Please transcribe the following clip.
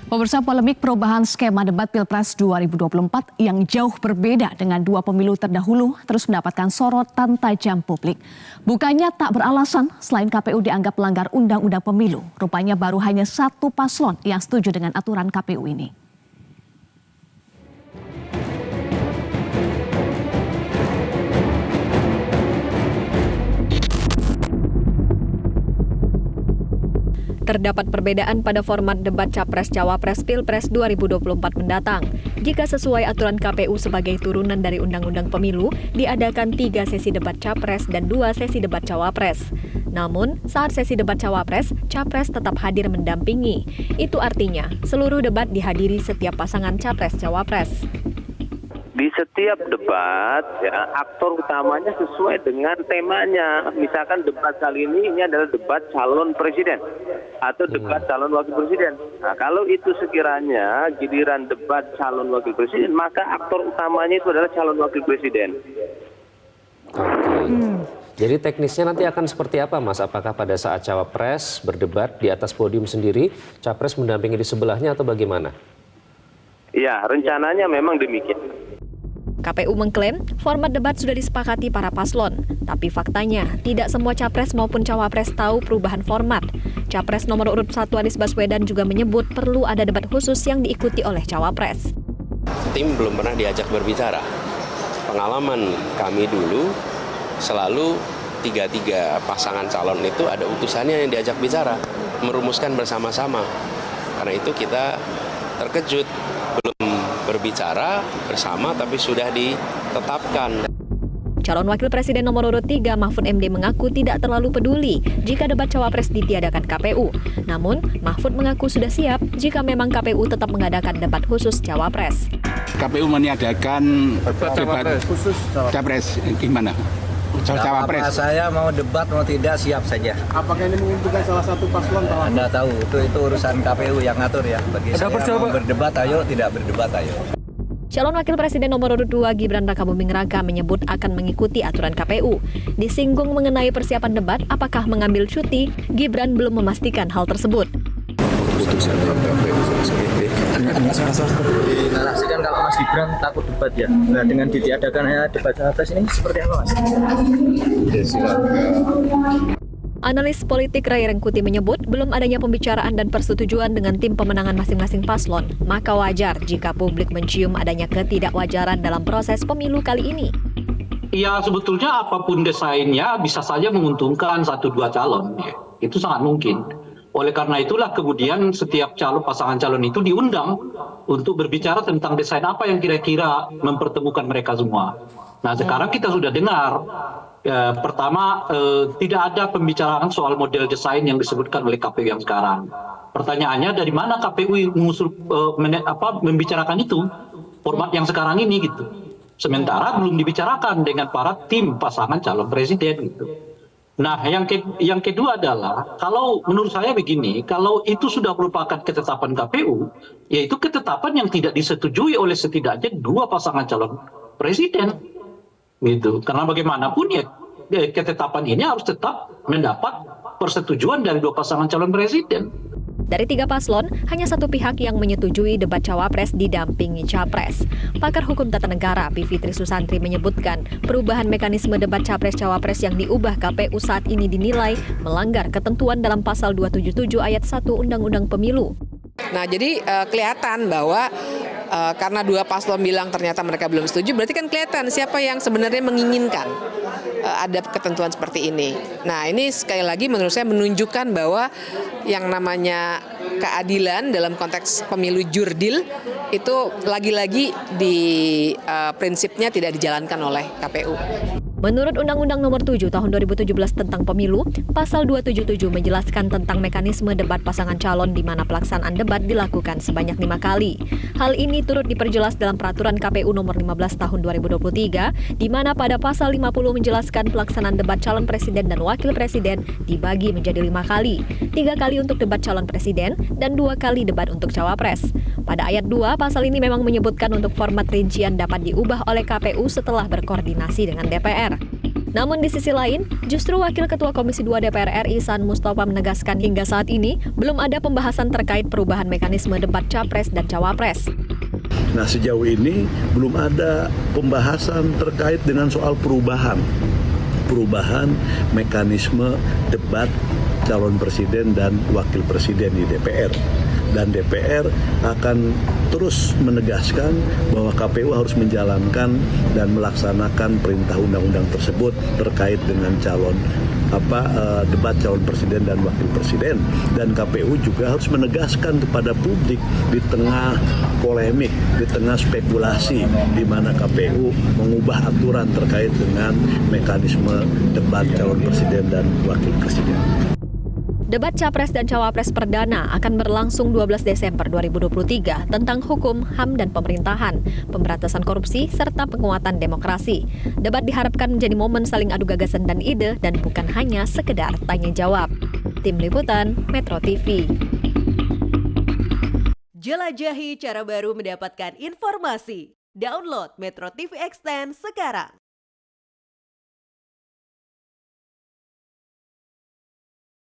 Pemirsa, polemik perubahan skema debat Pilpres 2024 yang jauh berbeda dengan dua pemilu terdahulu terus mendapatkan sorotan tajam publik. Bukannya tak beralasan, selain KPU dianggap melanggar undang-undang pemilu, rupanya baru hanya satu paslon yang setuju dengan aturan KPU ini. Terdapat perbedaan pada format debat Capres-Cawapres Pilpres 2024 mendatang. Jika sesuai aturan KPU sebagai turunan dari Undang-Undang Pemilu, diadakan 3 sesi debat Capres dan 2 sesi debat Cawapres. Namun, saat sesi debat Cawapres, Capres tetap hadir mendampingi. Itu artinya, seluruh debat dihadiri setiap pasangan Capres-Cawapres. Di setiap debat, ya, aktor utamanya sesuai dengan temanya. Misalkan debat kali ini adalah debat calon presiden atau debat calon wakil presiden. Nah, kalau itu sekiranya giliran debat calon wakil presiden, maka aktor utamanya itu adalah calon wakil presiden. Jadi teknisnya nanti akan seperti apa, Mas? Apakah pada saat Cawapres berdebat di atas podium sendiri, Capres mendampingi di sebelahnya atau bagaimana? Ya, rencananya memang demikian. KPU mengklaim format debat sudah disepakati para paslon, tapi faktanya tidak semua Capres maupun Cawapres tahu perubahan format. Capres nomor urut 1 Anies Baswedan juga menyebut perlu ada debat khusus yang diikuti oleh Cawapres. Tim belum pernah diajak berbicara. Pengalaman kami dulu selalu 3 pasangan calon itu ada utusannya yang diajak bicara, merumuskan bersama-sama. Karena itu kita terkejut. Berbicara bersama tapi sudah ditetapkan. Calon Wakil Presiden nomor urut 3 Mahfud MD mengaku tidak terlalu peduli jika debat Cawapres ditiadakan KPU. Namun, Mahfud mengaku sudah siap jika memang KPU tetap mengadakan debat khusus Cawapres. KPU meniadakan debat khusus Cawapres gimana? Cawapres. Saya mau debat mau tidak siap saja. Apakah ini menguntungkan salah satu paslon? Anda tahu itu urusan KPU yang ngatur ya. Bagi saya mau berdebat ayo, tidak berdebat ayo. Calon Wakil Presiden nomor urut 2 Gibran Rakabuming Raka menyebut akan mengikuti aturan KPU. Disinggung mengenai persiapan debat apakah mengambil cuti, Gibran belum memastikan hal tersebut. Dinarasikan kalau Mas Gibran takut debat ya. Nah, dengan ditiadakannya debat Cawapres ini seperti apa, Mas? Analis politik Ray Rengkuti menyebut belum adanya pembicaraan dan persetujuan dengan tim pemenangan masing-masing paslon. Maka wajar jika publik mencium adanya ketidakwajaran dalam proses pemilu kali ini. Ya, sebetulnya apapun desainnya bisa saja menguntungkan 1-2 calon. Itu sangat mungkin. Oleh karena itulah kemudian setiap pasangan calon itu diundang untuk berbicara tentang desain apa yang kira-kira mempertemukan mereka semua. Nah, sekarang kita sudah dengar. Pertama, tidak ada pembicaraan soal model desain yang disebutkan oleh KPU yang sekarang. Pertanyaannya, dari mana KPU mengusul membicarakan itu format yang sekarang ini gitu. Sementara belum dibicarakan dengan para tim pasangan calon presiden gitu. Nah, yang kedua adalah, kalau menurut saya begini, kalau itu sudah merupakan ketetapan KPU, yaitu ketetapan yang tidak disetujui oleh setidaknya 2 pasangan calon presiden, gitu. Karena bagaimanapun ya ketetapan ini harus tetap mendapat persetujuan dari 2 pasangan calon presiden. Dari 3 paslon, hanya satu pihak yang menyetujui debat Cawapres didampingi Capres. Pakar Hukum Tata Negara Bivitri Susantri menyebutkan perubahan mekanisme debat Capres-Cawapres yang diubah KPU saat ini dinilai melanggar ketentuan dalam pasal 277 ayat 1 Undang-Undang Pemilu. Nah, jadi kelihatan bahwa karena 2 paslon bilang ternyata mereka belum setuju, berarti kan kelihatan siapa yang sebenarnya menginginkan ada ketentuan seperti ini. Nah, ini sekali lagi menurut saya menunjukkan bahwa yang namanya keadilan dalam konteks pemilu jurdil itu lagi-lagi di prinsipnya tidak dijalankan oleh KPU. Menurut Undang-Undang Nomor 7 Tahun 2017 tentang Pemilu, Pasal 277 menjelaskan tentang mekanisme debat pasangan calon di mana pelaksanaan debat dilakukan sebanyak 5 kali. Hal ini turut diperjelas dalam Peraturan KPU Nomor 15 Tahun 2023, di mana pada Pasal 50 menjelaskan pelaksanaan debat calon presiden dan wakil presiden dibagi menjadi 5 kali. 3 kali untuk debat calon presiden dan 2 kali debat untuk Cawapres. Pada ayat 2, pasal ini memang menyebutkan untuk format rincian dapat diubah oleh KPU setelah berkoordinasi dengan DPR. Namun di sisi lain, justru Wakil Ketua Komisi 2 DPR RI Ihsan Mustafa menegaskan hingga saat ini belum ada pembahasan terkait perubahan mekanisme debat Capres dan Cawapres. Nah, sejauh ini belum ada pembahasan terkait dengan soal perubahan mekanisme debat calon presiden dan wakil presiden di DPR. Dan DPR akan terus menegaskan bahwa KPU harus menjalankan dan melaksanakan perintah undang-undang tersebut terkait dengan debat calon presiden dan wakil presiden. Dan KPU juga harus menegaskan kepada publik di tengah polemik, di tengah spekulasi di mana KPU mengubah aturan terkait dengan mekanisme debat calon presiden dan wakil presiden. Debat Capres dan Cawapres perdana akan berlangsung 12 Desember 2023 tentang hukum, HAM, dan pemerintahan, pemberantasan korupsi, serta penguatan demokrasi. Debat diharapkan menjadi momen saling adu gagasan dan ide dan bukan hanya sekedar tanya jawab. Tim Liputan, Metro TV. Jelajahi cara baru mendapatkan informasi. Download Metro TV Extend sekarang.